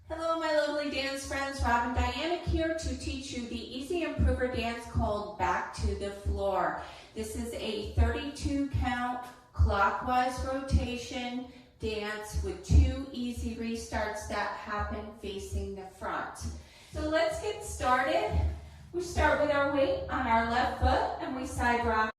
Hello, my lovely dance friends. Robin Dynamic here to teach you the easy improver dance called Back to the Floor. This is a 32 count clockwise rotation dance with 2 easy restarts that happen facing the front. So let's get started. We start with our weight on our left foot and we side rock,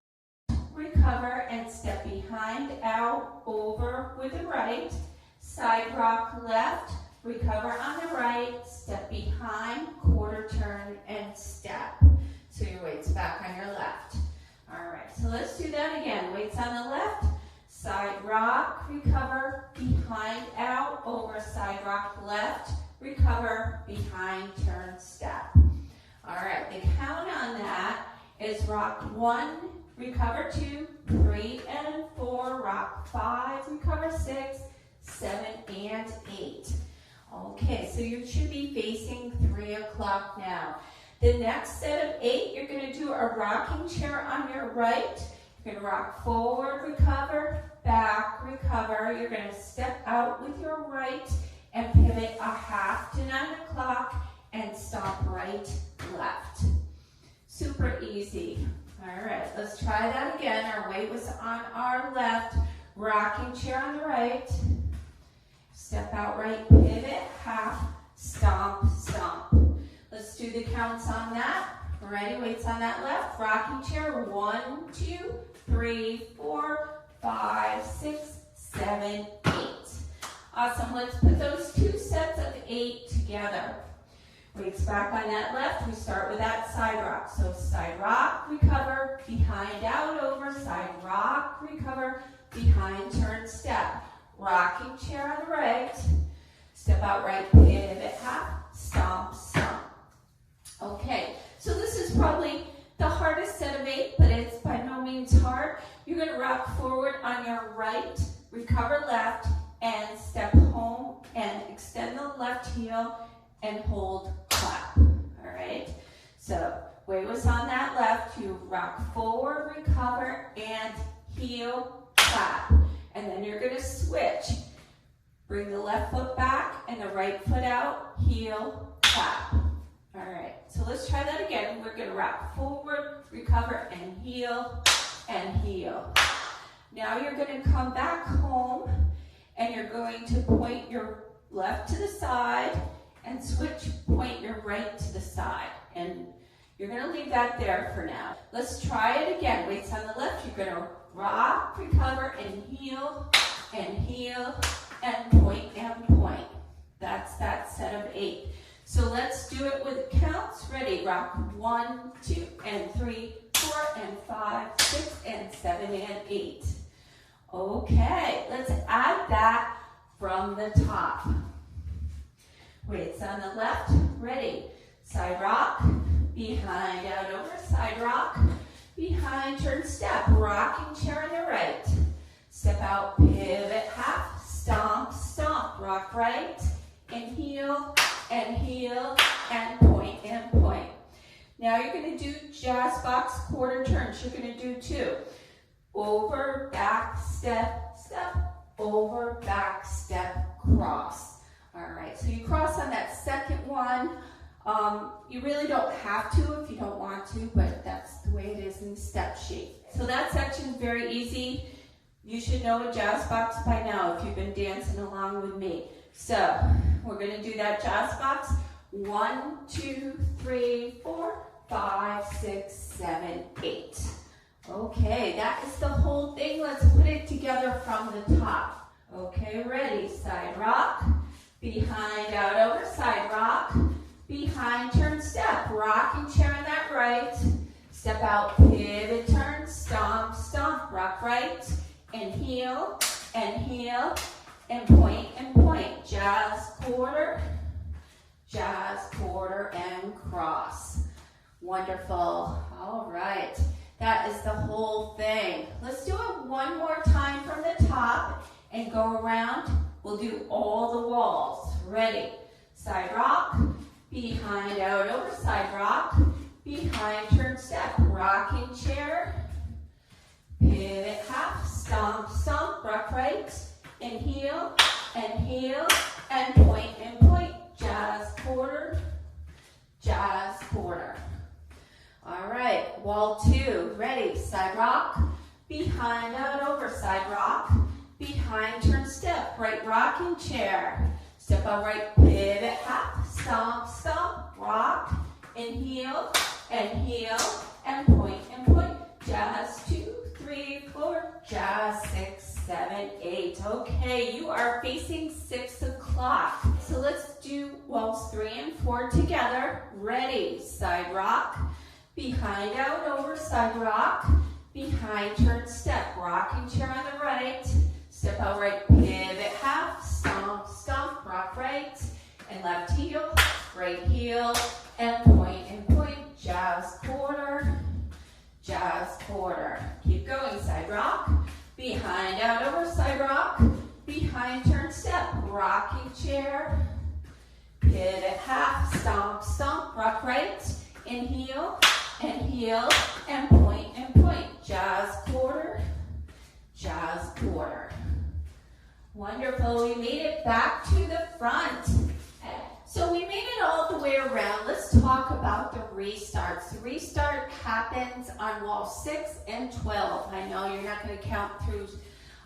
recover, and step behind, out, over with the right. Side rock left, recover on the right, step behind, quarter turn, and step. So your weight's back on your left. All right, so let's do that again. Weights on the left, side rock, recover, behind, out, over, side rock left, recover, behind, turn, step. All right, the count on that is rock 1, recover 2, 3 and 4, rock 5, recover 6, 7 and 8. Okay, so you should be facing 3 o'clock now. The next set of 8, you're going to do a rocking chair on your right. You're going to rock forward, recover, back, recover. You're going to step out with your right and pivot a half to 9 o'clock and stomp right, left. Super easy. All right, let's try that again. Our weight was on our left, rocking chair on the right. Step out right, pivot, half, stomp, stomp. Let's do the counts on that. Ready, weights on that left, rocking chair, 1, 2, 3, 4, 5, 6, 7, 8. Awesome, let's put those 2 sets of 8 together. Weights back on that left, we start with that side rock. So side rock, recover, behind, out, over, side rock, recover, behind, turn, step. Rocking chair on the right, step out right, pivot, half, stomp, stomp. Okay, so this is probably the hardest set of 8, but it's by no means hard. You're going to rock forward on your right, recover left, and step home and extend the left heel and hold clap. All right, so weight was on that left, you rock forward, recover, and heel, clap. And then you're going to switch. Bring the left foot back and the right foot out, heel, clap. All right, so let's try that again. We're going to rock forward, recover, and heel, and heel. Now you're going to come back home and you're going to point your left to the side and switch, point your right to the side. And you're going to leave that there for now. Let's try it again. Weights on the left, you're going to rock, recover, and heel, and point, and point. That's that set of 8. So let's do it with counts. Ready, rock 1, 2, and 3, 4, and 5, 6, and 7, and 8. Okay, let's add that from the top. Weights on the left, ready, side rock, behind, out, over, side rock, behind, turn, step, rocking chair on the right. Step out, pivot, half, stomp, stomp, rock right, and heel, and point, and point. Now you're going to do jazz box quarter turns. You're going to do 2. Over, back, step, step, over, back, step, cross. All right, so you cross on that second one. You really don't have to if you don't want to, but that's the way it is in step shape. So that section is very easy. You should know a jazz box by now if you've been dancing along with me. So we're going to do that jazz box. 1, 2, 3, 4, 5, 6, 7, 8. Okay, that is the whole thing. Let's put it together from the top. Okay, ready? Side rock, behind, out, over, side rock, behind, turn, step, rocking chair on that right, step out, pivot, turn, stomp, stomp, rock right, and heel, and point, jazz quarter, and cross. Wonderful. All right, that is the whole thing. Let's do it one more time from the top and go around. We'll do all the walls. Ready? Side rock, behind, out, over, side rock, behind, turn, step, rocking chair, pivot, half, stomp, stomp, rock rock right, and heel, and point, jazz quarter, jazz quarter. All right, wall 2, ready, side rock, behind, out, over, side rock, behind, turn, step, right rocking chair, step out right, pivot, half, stomp, stomp, rock, and heel, and point, jazz 2, 3, 4, jazz 6, 7, 8. Okay, you are facing 6 o'clock. So let's do walls 3 and 4 together. Ready, side rock, behind, out, over, side rock, behind, turn, step, rocking chair on the right, step out right, pivot, half, stomp, stomp, rock right, and left heel, right heel, and point, jazz quarter, jazz quarter. Keep going, side rock, behind, out, over, side rock, behind, turn, step, rocking chair, pivot, half, stomp, stomp, rock right, and heel, and point, jazz quarter, jazz quarter. Wonderful, we made it back to the front. So we made it all the way around. Let's talk about the restarts. The restart happens on wall 6 and 12. I know you're not going to count through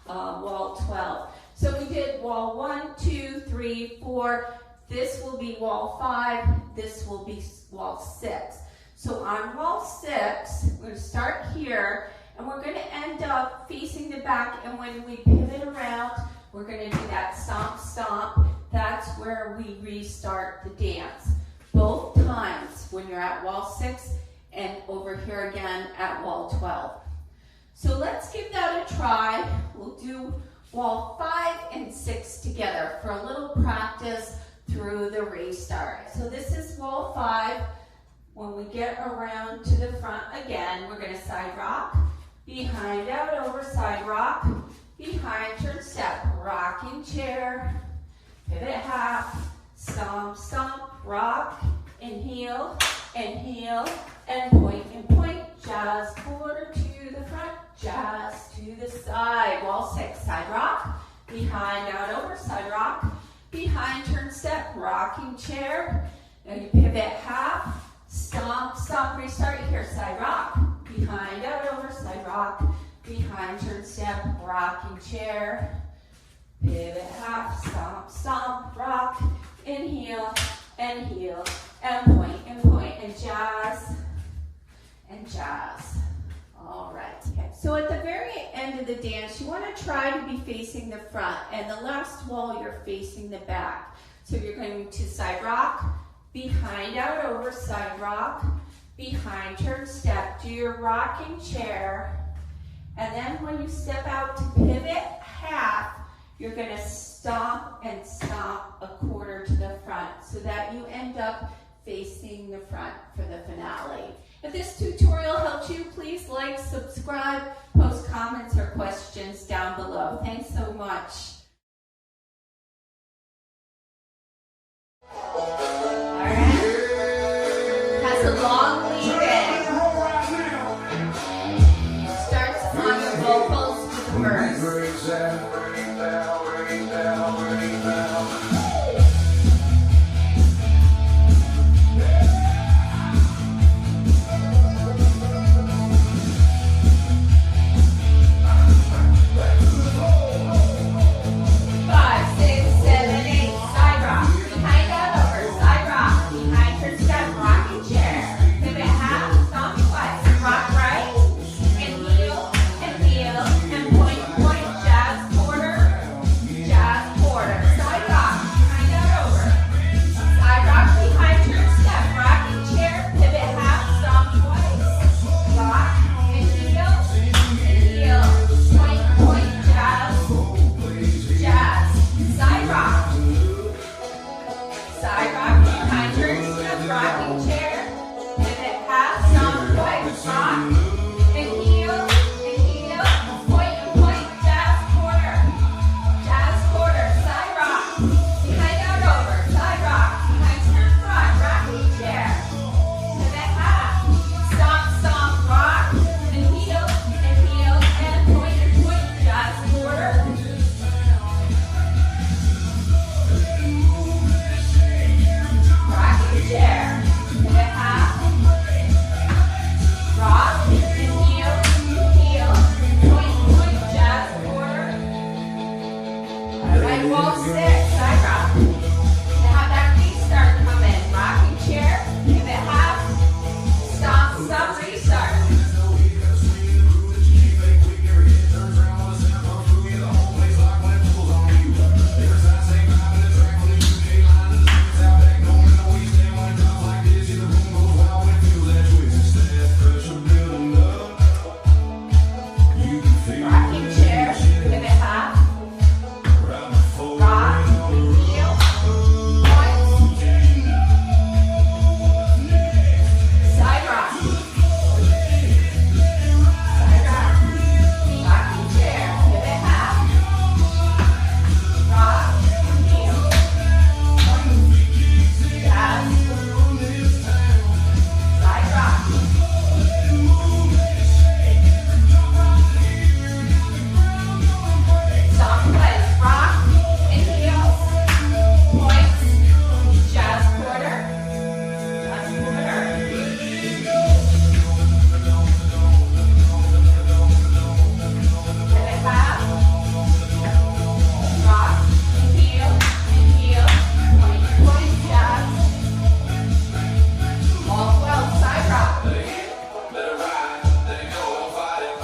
wall 12. So we did wall 1, 2, 3, 4. This will be wall 5. This will be wall 6. So on wall 6, we're going to start here, and we're going to end up facing the back, and when we pivot around, we're going to do that stomp, stomp. That's where we restart the dance. Both times when you're at wall 6 and over here again at wall 12. So let's give that a try. We'll do wall 5 and 6 together for a little practice through the restart. So this is wall 5. When we get around to the front again, we're going to side rock, behind, out, over, side rock, behind, turn, step, rocking chair, pivot half, stomp, stomp, rock, and heel, and point, jazz quarter to the front, jazz to the side. Wall 6, side rock, behind, out, over, side rock, behind, turn, step, rocking chair. Now you pivot half, stomp, stomp, restart here, side rock, behind, out, over, side rock, behind, turn, step, rocking chair, pivot half, stomp, stomp, rock, and heel, and point, and jazz, All right. Okay. So at the very end of the dance, you want to try to be facing the front, and the last wall, you're facing the back. So you're going to side rock, behind, out, over, side rock, behind, turn, step, do your rocking chair, and then when you step out to pivot half, you're going to stomp and stomp a quarter to the front so that you end up facing the front for the finale. If this tutorial helped you, please like, subscribe, post comments or questions down below. Thanks so much. All right. Has a long lead in. Starts on your vocals with the verse. Rock right, and heel, and point, jazz quarter, Sidewall 6, side rock. To have that restart come in. Rocking chair, pivot half, stop, stop, restart. Rocking chair, pivot half, rock, heel, point, side rock, rocking chair, pivot half, rock, heel, jazz, side rock. Stop place, rock and heel, points, jazz quarter, pivot half, rock and heel, point, point, jazz, all 12, side rock.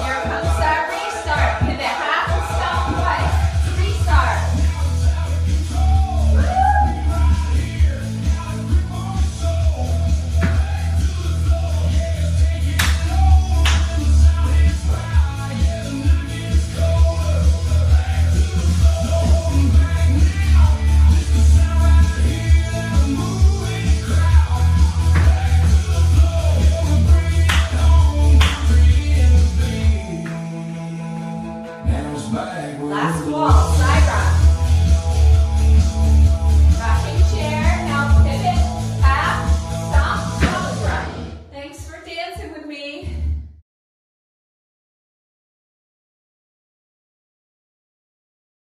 Here comes that restart, pivot half and stop twice, restart. Last wall, side